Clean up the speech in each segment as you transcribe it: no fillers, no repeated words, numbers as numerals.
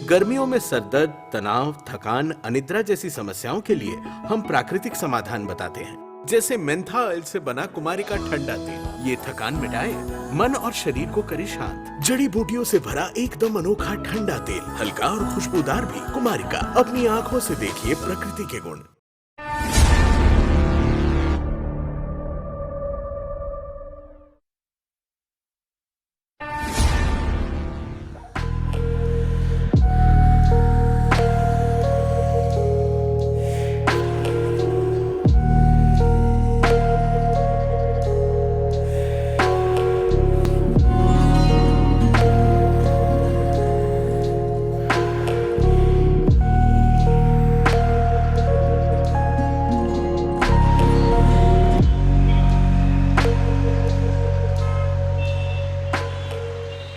गर्मियों में सरदर्द, तनाव, थकान, अनिद्रा जैसी समस्याओं के लिए हम प्राकृतिक समाधान बताते हैं, जैसे मेंथा ऑयल से बना कुमारिका ठंडा तेल। ये थकान मिटाए, मन और शरीर को करे शांत। जड़ी बूटियों से भरा एकदम अनोखा ठंडा तेल, हल्का और खुशबूदार भी। कुमारिका, अपनी आंखों से देखिए प्रकृति के गुण।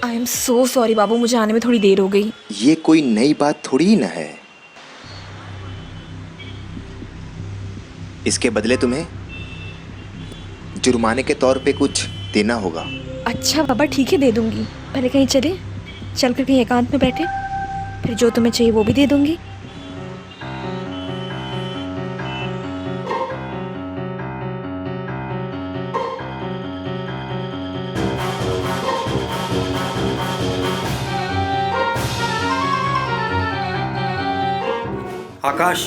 आई एम सो सॉरी बाबू, मुझे आने में थोड़ी देर हो गई। ये कोई नई बात थोड़ी ही ना है। इसके बदले तुम्हें जुर्माने के तौर पे कुछ देना होगा। अच्छा बाबा ठीक है, दे दूंगी। पहले कहीं चले, चल कर कहीं एकांत में बैठे, फिर जो तुम्हें चाहिए वो भी दे दूंगी। आकाश,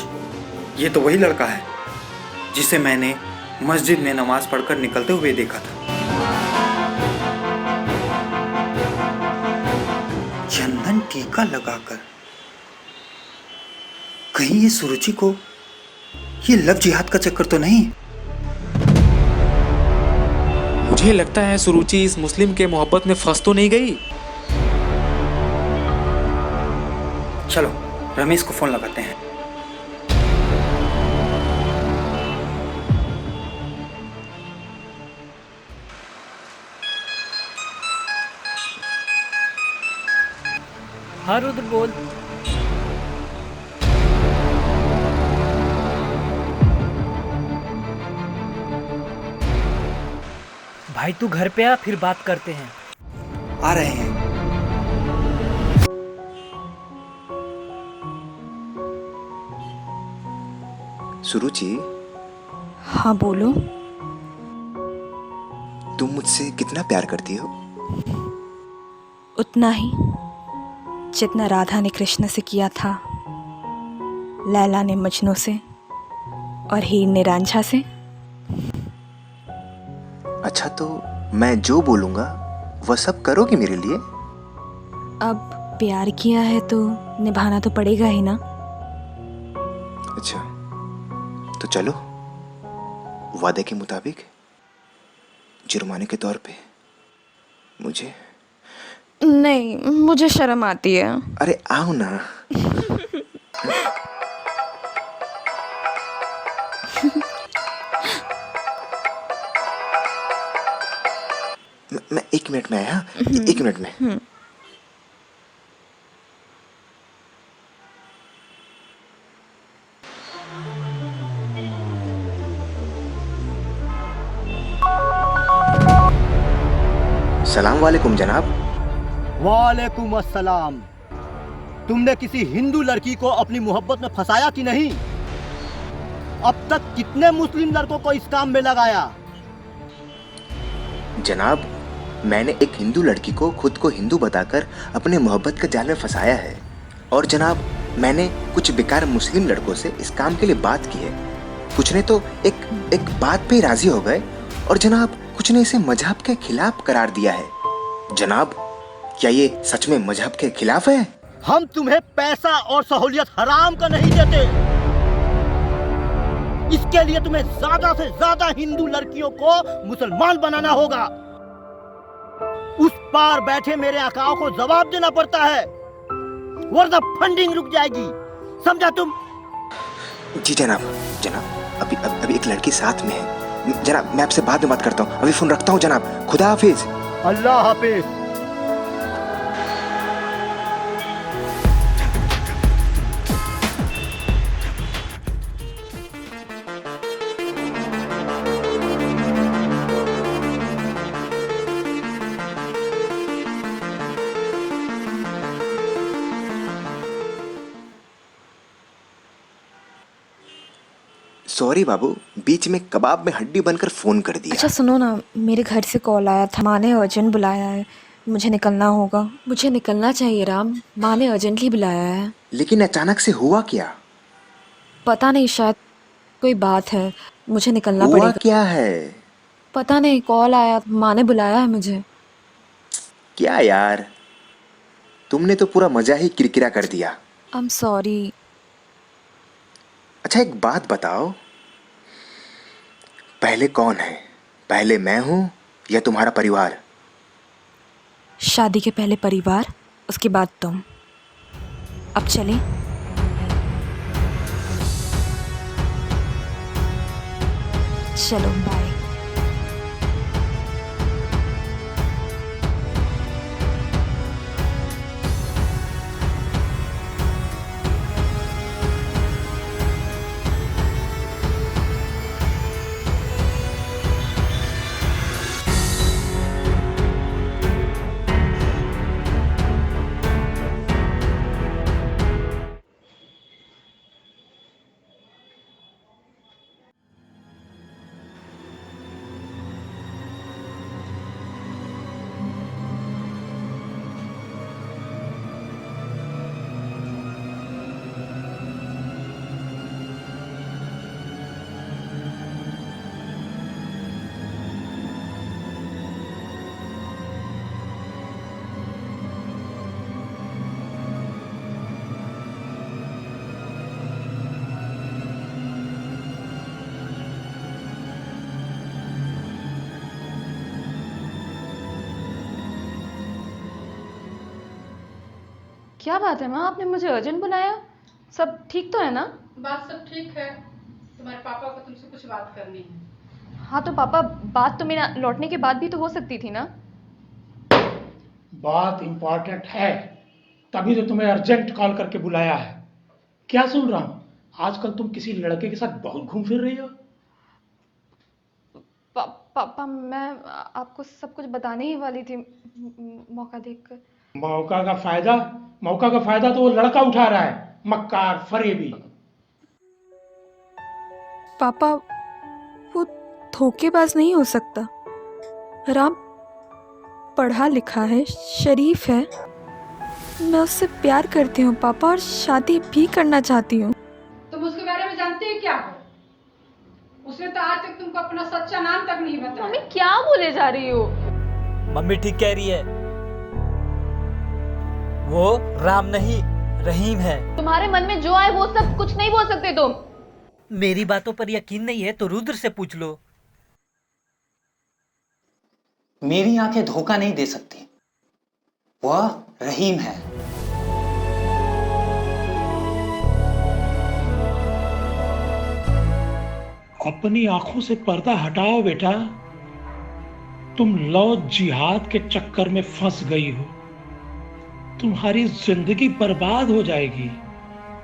ये तो वही लड़का है जिसे मैंने मस्जिद में नमाज पढ़कर निकलते हुए देखा था। चंदन टीका लगाकर। कहीं ये सुरुचि को ये लव जिहाद का चक्कर तो नहीं? मुझे लगता है सुरुचि इस मुस्लिम के मोहब्बत में फंस तो नहीं गई। चलो रमेश को फोन लगाते हैं। हाँ रुद्र बोल। भाई तू घर पे आ, फिर बात करते हैं। आ रहे हैं। सुरुचि, हाँ बोलो। तुम मुझसे कितना प्यार करती हो? उतना ही जितना राधा ने कृष्ण से किया था, लैला ने मजनू से और हीर ने रांझा से। अच्छा तो मैं जो बोलूंगा वह सब करोगी मेरे लिए? अब प्यार किया है तो निभाना तो पड़ेगा ही ना। अच्छा तो चलो, वादे के मुताबिक जुर्माने के तौर पे मुझे। नहीं, मुझे शर्म आती है। अरे आओ ना। मैं 1 मिनट में आया। 1 मिनट में। सलाम वालेकुम जनाब। वालेकुम अस्सलाम। तुमने किसी हिंदू लड़की को अपनी मोहब्बत में फंसाया कि नहीं? अब तक कितने मुस्लिम लड़कों को इस काम में लगाया? जनाब, मैंने एक हिंदू लड़की को खुद को हिंदू बताकर अपने मोहब्बत के जाल में फंसाया है। और जनाब, मैंने कुछ बेकार मुस्लिम लड़कों से इस काम के लिए बात की है। कुछ ने तो एक बात पे राजी हो गए और जनाब कुछ ने इसे मजहब के खिलाफ करार दिया है। जनाब, क्या ये सच में मजहब के खिलाफ है? हम तुम्हें पैसा और सहूलियत हराम का नहीं देते। इसके लिए तुम्हें ज्यादा से ज्यादा हिंदू लड़कियों को मुसलमान बनाना होगा। उस पार बैठे मेरे आकाओं को जवाब देना पड़ता है, वरना फंडिंग रुक जाएगी। समझा तुम? जी जनाब। जनाब, अभी एक लड़की साथ में है। जनाब, मैं आपसे बाद में बात करता हूँ। अभी फोन रखता हूँ जनाब। खुदा हाफिज। अल्लाह हाफिज। सॉरी बाबू, बीच में कबाब में हड्डी बनकर फोन कर दिया। अच्छा सुनो ना, मेरे घर से कॉल आया था, माँ ने अर्जेंट बुलाया है, मुझे निकलना होगा। मुझे निकलना चाहिए राम, माँ ने अर्जेंटली बुलाया है। लेकिन अचानक से हुआ क्या? पता नहीं, शायद कोई बात है, मुझे निकलना हुआ पड़ेगा। क्या है? पता नहीं, कॉल आया, माँ ने बुलाया है मुझे। क्या यार, तुमने तो पूरा मजा ही किरकिरा कर दिया। I am sorry. अच्छा एक बात बताओ, पहले कौन है? पहले मैं हूं या तुम्हारा परिवार? शादी के पहले परिवार, उसके बाद तुम। अब चलें? चलो बाय। क्या बात है माँ, आपने मुझे अर्जेंट बुलाया? सब ठीक तो है ना? बात सब ठीक है। तुम्हारे पापा को तुमसे कुछ बात करनी है। हाँ तो पापा, बात तो मेरा लौटने के बाद भी तो हो सकती थी ना? बात इम्पोर्टेंट है, तभी तो तुम्हें अर्जेंट कॉल करके बुलाया है। क्या सुन रहा हूँ, आजकल तुम किसी लड़के के साथ बहुत घूम फिर रही हो? पापा मैं आपको सब कुछ बताने ही वाली थी, मौका देखकर। मौका का फायदा तो वो लड़का उठा रहा है, मक्कार फरेबी। पापा, वो धोखेबाज नहीं हो सकता। राम पढ़ा लिखा है, शरीफ है, मैं उससे प्यार करती हूँ पापा, और शादी भी करना चाहती हूँ। तुम उसके बारे में जानते हो क्या हो? उसने तो आज तक तुमको अपना सच्चा नाम तक नहीं बताया। मम्मी क्या बोले जा रही हो? मम्मी ठीक कह रही है, वो राम नहीं रहीम है। तुम्हारे मन में जो आए वो सब कुछ नहीं बोल सकते तुम। मेरी बातों पर यकीन नहीं है तो रुद्र से पूछ लो। मेरी आंखें धोखा नहीं दे सकती, वह रहीम है। अपनी आंखों से पर्दा हटाओ बेटा, तुम लव जिहाद के चक्कर में फंस गई हो, तुम्हारी जिंदगी बर्बाद हो जाएगी।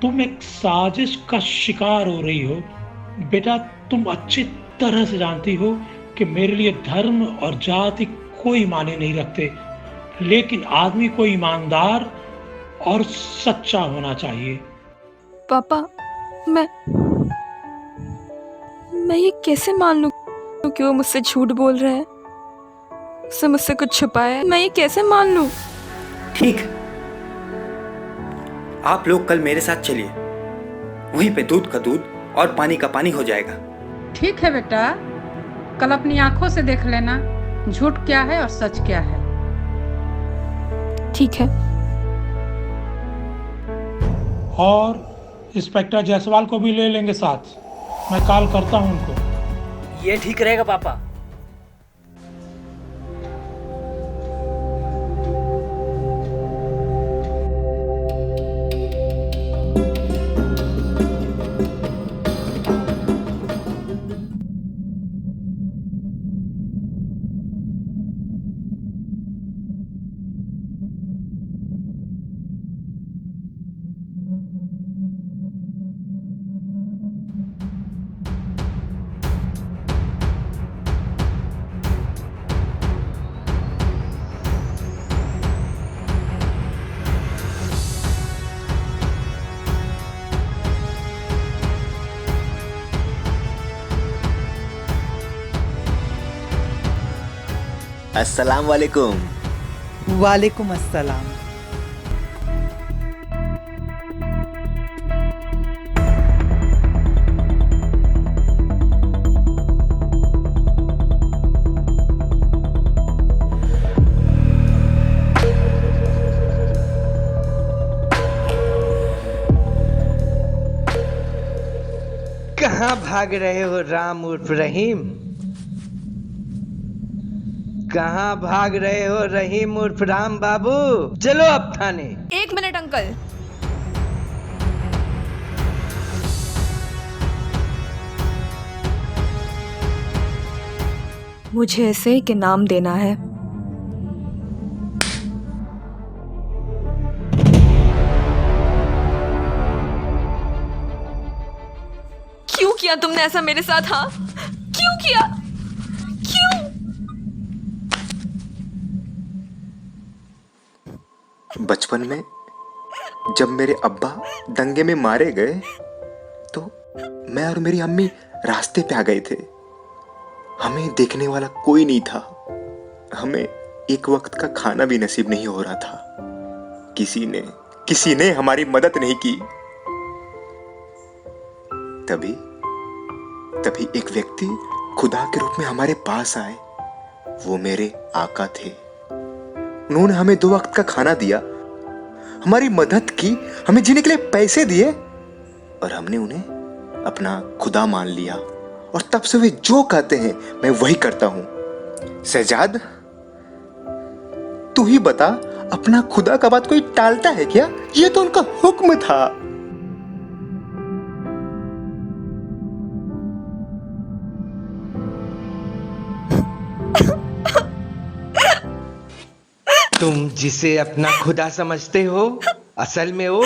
तुम एक साजिश का शिकार हो रही हो बेटा। तुम अच्छी तरह से जानती हो कि मेरे लिए धर्म और जाति कोई मायने नहीं रखते, लेकिन आदमी को ईमानदार और सच्चा होना चाहिए। पापा, मैं ये कैसे मान लूं कि वो मुझसे झूठ बोल रहा है, उसने मुझसे कुछ छुपाया है? मैं ये कैसे मान लूं? ठीक है, आप लोग कल मेरे साथ चलिए, वहीं पे दूध का दूध और पानी का पानी हो जाएगा। ठीक है बेटा, कल अपनी आंखों से देख लेना झूठ क्या है और सच क्या है। ठीक है। और इंस्पेक्टर जायसवाल को भी ले लेंगे साथ, मैं कॉल करता हूं उनको। ये ठीक रहेगा पापा। अस्सलाम वालेकुम। वालेकुम अस्सलाम। कहाँ भाग रहे हो राम उर्फ रहीम? कहाँ भाग रहे हो रहीम उर्फ राम बाबू? चलो अब थाने। 1 मिनट अंकल। मुझे ऐसे एक इनाम देना है। क्यों किया तुमने ऐसा मेरे साथ? हाँ, क्यों किया? क्यों? बचपन में जब मेरे अब्बा दंगे में मारे गए तो मैं और मेरी अम्मी रास्ते पे आ गए थे। हमें देखने वाला कोई नहीं था। हमें एक वक्त का खाना भी नसीब नहीं हो रहा था। किसी ने हमारी मदद नहीं की। तभी एक व्यक्ति खुदा के रूप में हमारे पास आए। वो मेरे आका थे। उन्होंने हमें 2 वक्त का खाना दिया, हमारी मदद की, हमें जीने के लिए पैसे दिए और हमने उन्हें अपना खुदा मान लिया। और तब से वे जो कहते हैं मैं वही करता हूं। शहजाद, तू ही बता, अपना खुदा का बात कोई टालता है क्या? ये तो उनका हुक्म था। तुम जिसे अपना खुदा समझते हो, असल में वो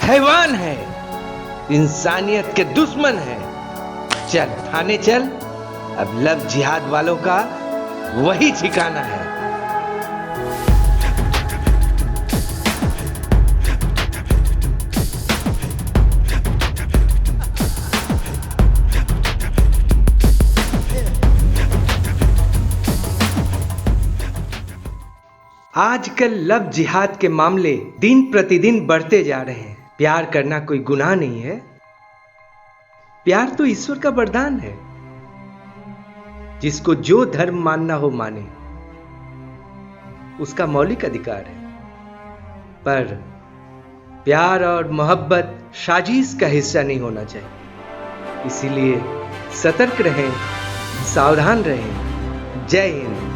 हैवान है, इंसानियत के दुश्मन है। चल थाने चल, अब लव जिहाद वालों का वही ठिकाना है। आजकल लव जिहाद के मामले दिन प्रतिदिन बढ़ते जा रहे हैं। प्यार करना कोई गुनाह नहीं है। प्यार तो ईश्वर का वरदान है। जिसको जो धर्म मानना हो माने, उसका मौलिक अधिकार है। पर प्यार और मोहब्बत साजिश का हिस्सा नहीं होना चाहिए। इसीलिए सतर्क रहें, सावधान रहें। जय हिंद।